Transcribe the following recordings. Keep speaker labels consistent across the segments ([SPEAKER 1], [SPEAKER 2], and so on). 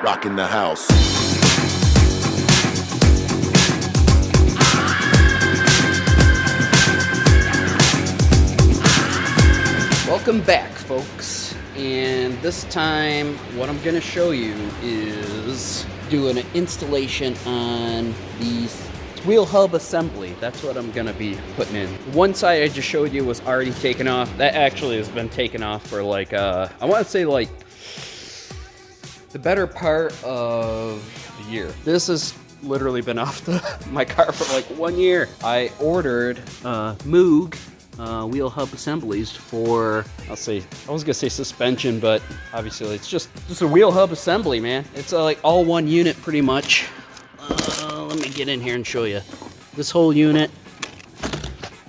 [SPEAKER 1] rocking the house.
[SPEAKER 2] Welcome back, folks, and this time what I'm going to show you is doing an installation on the wheel hub assembly. That's what I'm going to be putting in. One side I just showed you was already taken off. That actually has been taken off for like, I want to say like the better part of a year. This has literally been off my car for like 1 year. I ordered Moog wheel hub assemblies for, I was gonna say suspension, but obviously it's just a wheel hub assembly, man. It's like all one unit pretty much. Let me get in here and show you. This whole unit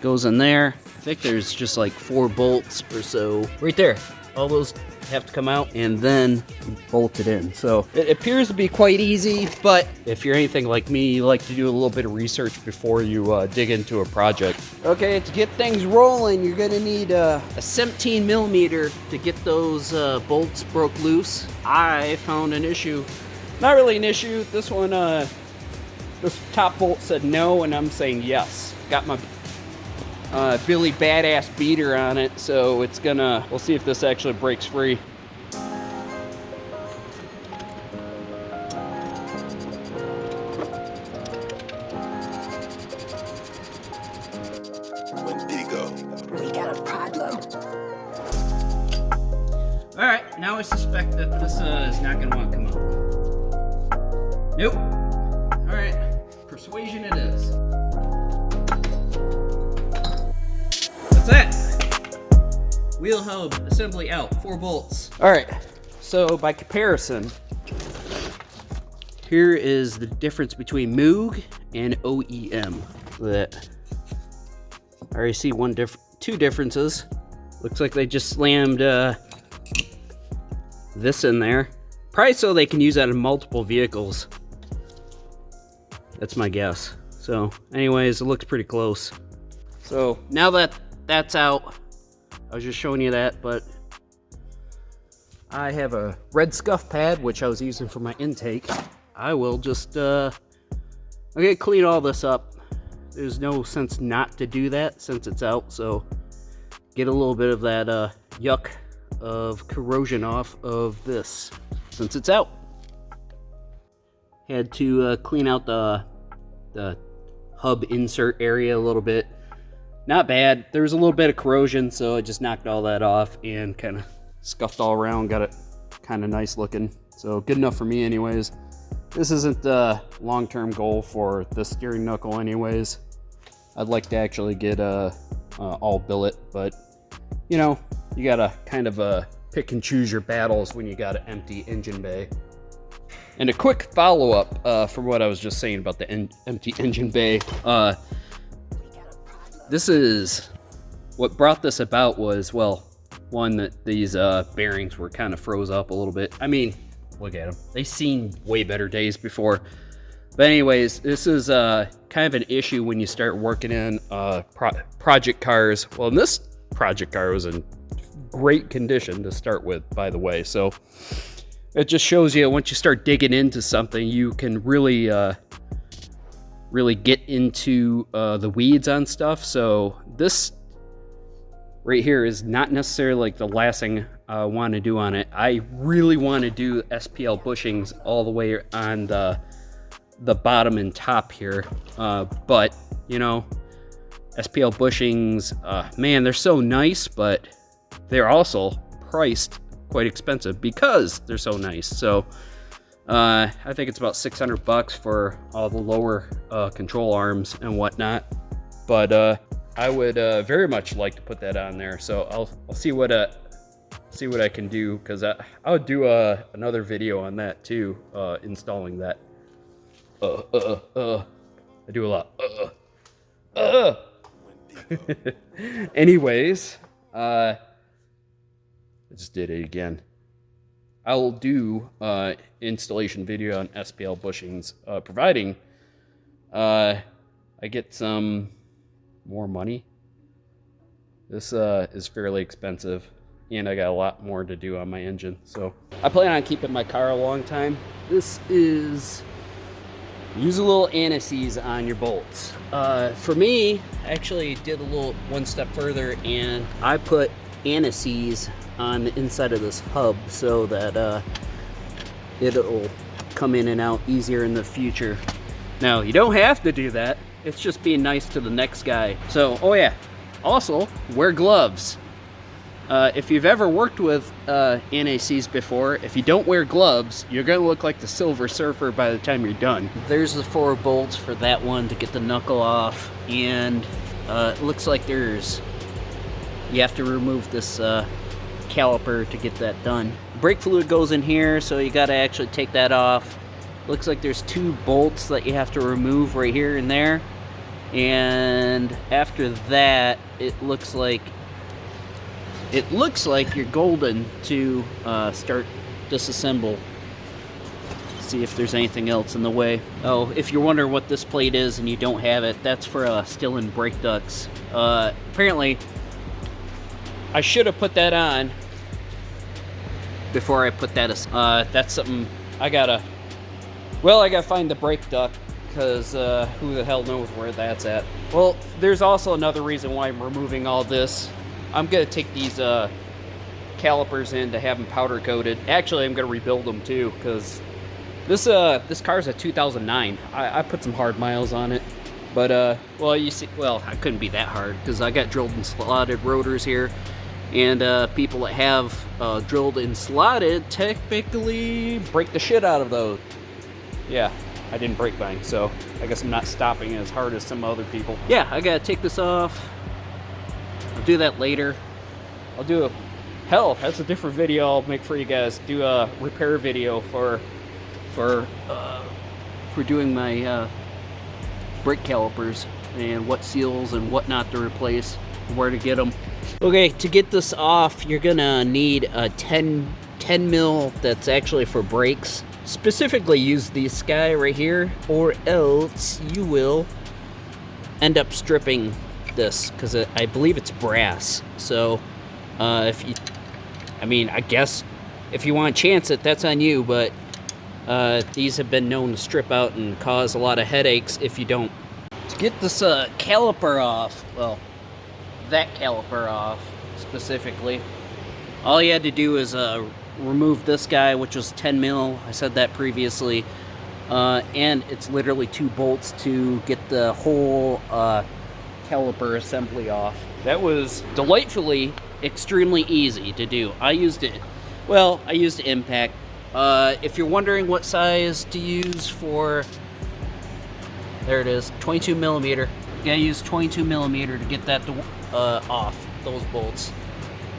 [SPEAKER 2] goes in there. I think there's just like 4 bolts or so right there. All those have to come out and then bolt it in. So it appears to be quite easy, but if you're anything like me, you like to do a little bit of research before you dig into a project. Okay, to get things rolling, you're gonna need a 17 millimeter to get those bolts broke loose. I found an issue, not really an issue. This one, this top bolt said no, and I'm saying yes. Got my Billy Badass beater on it, so it's gonna, we'll see if this actually breaks free.
[SPEAKER 3] We got a problem.
[SPEAKER 2] Alright, now I suspect that this is not gonna want to come out. Nope. Alright, persuasion it is. That's it. Wheel hub assembly out, 4 bolts. All right, so by comparison, here is the difference between Moog and OEM. That I already see two differences. Looks like they just slammed this in there, probably so they can use that in multiple vehicles. That's my guess. So, anyways, it looks pretty close. So now that that's out, I was just showing you that, but I have a red scuff pad which I was using for my intake. I will just okay, clean all this up. There's no sense not to do that since it's out, so get a little bit of that yuck of corrosion off of this since it's out. Had to clean out the hub insert area a little bit. Not bad. There was a little bit of corrosion, so I just knocked all that off and kind of scuffed all around, got it kind of nice looking. So good enough for me anyways. This isn't the long-term goal for the steering knuckle anyways. I'd like to actually get all billet, but you know, you gotta kind of pick and choose your battles when you got an empty engine bay. And a quick follow-up from what I was just saying about the empty engine bay. This is, what brought this about was, well, one, that these bearings were kind of froze up a little bit. I mean, look at them. They've seen way better days before. But anyways, this is kind of an issue when you start working in project cars. Well, this project car was in great condition to start with, by the way. So it just shows you once you start digging into something, you can really get into the weeds on stuff. So this right here is not necessarily like the last thing I want to do on it. I really want to do SPL bushings all the way on the bottom and top here. But you know, SPL bushings, man, they're so nice, but they're also priced quite expensive because they're so nice. So I think it's about $600 for all the lower control arms and whatnot. But I would very much like to put that on there. So I'll see what I can do, because I would do another video on that too, installing that. I do a lot. Anyways, I just did it again. I'll do installation video on SPL bushings, providing I get some more money. This is fairly expensive. and I got a lot more to do on my engine. So I plan on keeping my car a long time. This is use a little anti-seize on your bolts. For me, I actually did a little one step further, and I put anti-seize on the inside of this hub so that it'll come in and out easier in the future. Now, you don't have to do that. It's just being nice to the next guy. So, oh yeah, also wear gloves. If you've ever worked with NACs before, if you don't wear gloves, you're gonna look like the Silver Surfer by the time you're done. There's the 4 bolts for that one to get the knuckle off, and it looks like you have to remove this caliper to get that done. Brake fluid goes in here, so you gotta actually take that off. Looks like there's 2 bolts that you have to remove right here and there. And after that, it looks like you're golden to start disassemble. See if there's anything else in the way. Oh, if you're wondering what this plate is and you don't have it, that's for still in brake ducts. Apparently, I should have put that on before I put that. That's something I gotta find the brake duct, because who the hell knows where that's at. Well, there's also another reason why I'm removing all this. I'm gonna take these calipers in to have them powder coated. Actually, I'm gonna rebuild them too, because this car's a 2009. I put some hard miles on it, but well, you see, well, I couldn't be that hard because I got drilled and slotted rotors here, and people that have drilled and slotted typically break the shit out of those. Yeah, I didn't break mine, so I guess I'm not stopping as hard as some other people. Yeah, I gotta take this off. I'll do that later. Hell, that's a different video I'll make for you guys. Do a repair video for doing my brake calipers and what seals and what not to replace, where to get them. Okay, to get this off, you're gonna need a 10 mil that's actually for brakes. Specifically use this guy right here, or else you will end up stripping this, because I believe it's brass. So I guess if you want to chance it, that's on you, but these have been known to strip out and cause a lot of headaches if you don't. To get this caliper off, well, that caliper off specifically, all you had to do is remove this guy, which was 10 mil. I said that previously. And it's literally 2 bolts to get the whole caliper assembly off. That was delightfully extremely easy to do. I used impact. If you're wondering what size to use for, there it is, 22 millimeter. You gotta use 22 millimeter to get that off, those bolts.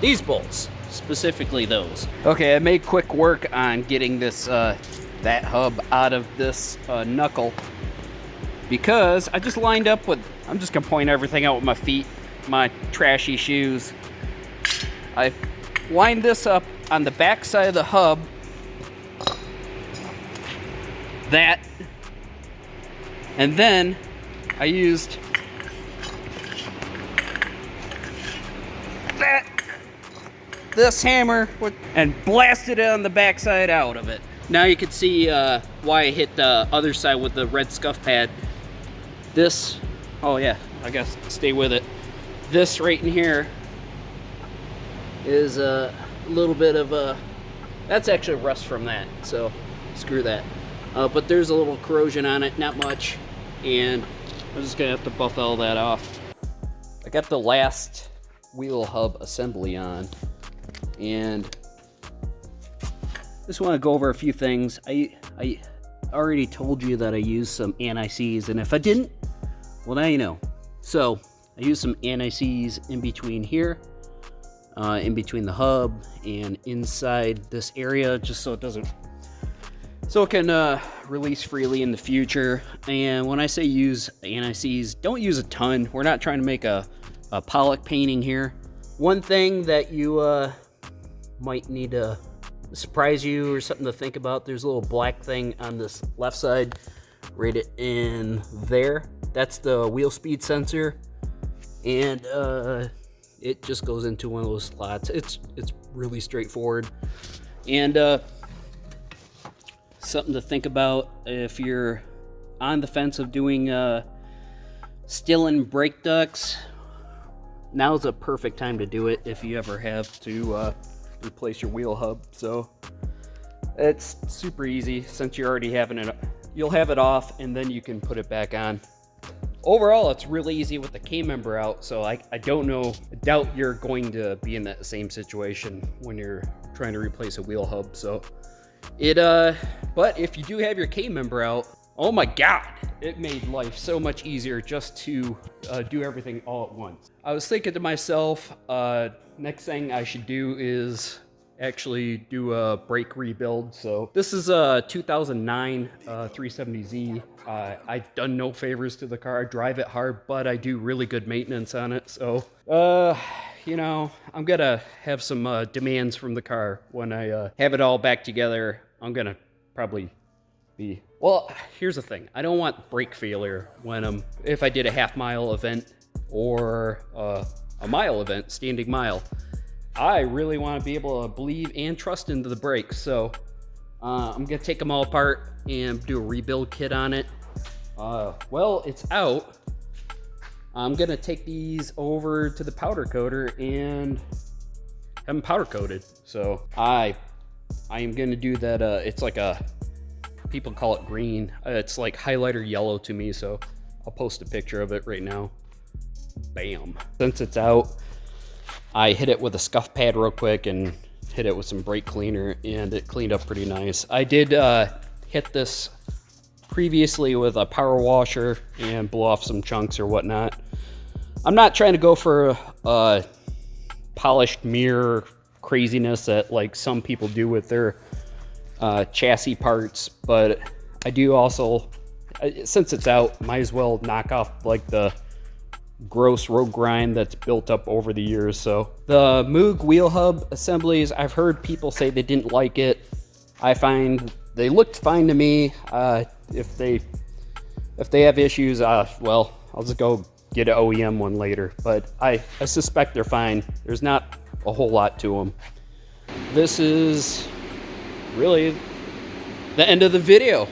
[SPEAKER 2] These bolts, specifically those. Okay, I made quick work on getting this that hub out of this knuckle, because I just lined up with, I'm just gonna point everything out with my feet, my trashy shoes. I lined this up on the back side of the hub, that, and then I used this hammer and blasted it on the back side out of it. Now you can see why I hit the other side with the red scuff pad. This, oh yeah, I guess stay with it. This right in here is a little bit of a, that's actually rust from that, so screw that. But there's a little corrosion on it, not much, and I'm just gonna have to buff all that off. I got the last wheel hub assembly on, and just want to go over a few things. I already told you that I used some anti-seize, and if I didn't, well, now you know. So I used some anti-seize in between here, in between the hub and inside this area, just so it can release freely in the future. And when I say use anti-seize, don't use a ton. We're not trying to make a Pollock painting here. One thing that you might need to surprise you or something to think about, there's a little black thing on this left side right in there. That's the wheel speed sensor, and It just goes into one of those slots. It's really straightforward. And something to think about if you're on the fence of doing Stillen brake ducts. Now's a perfect time to do it if you ever have to replace your wheel hub. So it's super easy since you're already having it. You'll have it off and then you can put it back on. Overall, it's really easy with the K-member out, so I doubt you're going to be in that same situation when you're trying to replace a wheel hub. So but if you do have your K-member out, oh my God, it made life so much easier just to do everything all at once. I was thinking to myself, next thing I should do is actually do a brake rebuild. So this is a 2009 370Z. I've done no favors to the car. I drive it hard, but I do really good maintenance on it. So, you know, I'm gonna have some demands from the car when I have it all back together. I'm gonna probably be, well, here's the thing. I don't want brake failure when if I did a half-mile event or a mile event, standing mile. I really want to be able to believe and trust into the brakes. So I'm going to take them all apart and do a rebuild kit on it. Well, it's out. I'm going to take these over to the powder coater and have them powder coated. So I am going to do that. It's like people call it green. It's like highlighter yellow to me. So I'll post a picture of it right now. Bam. Since it's out, I hit it with a scuff pad real quick and hit it with some brake cleaner, and it cleaned up pretty nice. I did hit this previously with a power washer and blow off some chunks or whatnot. I'm not trying to go for polished mirror craziness that like some people do with their chassis parts, but I do also, since it's out, might as well knock off like the gross road grind that's built up over the years. So the Moog wheel hub assemblies, I've heard people say they didn't like it. I find they looked fine to me. If they have issues, well, I'll just go get an OEM one later, but I suspect they're fine. There's not a whole lot to them. This is really the end of the video.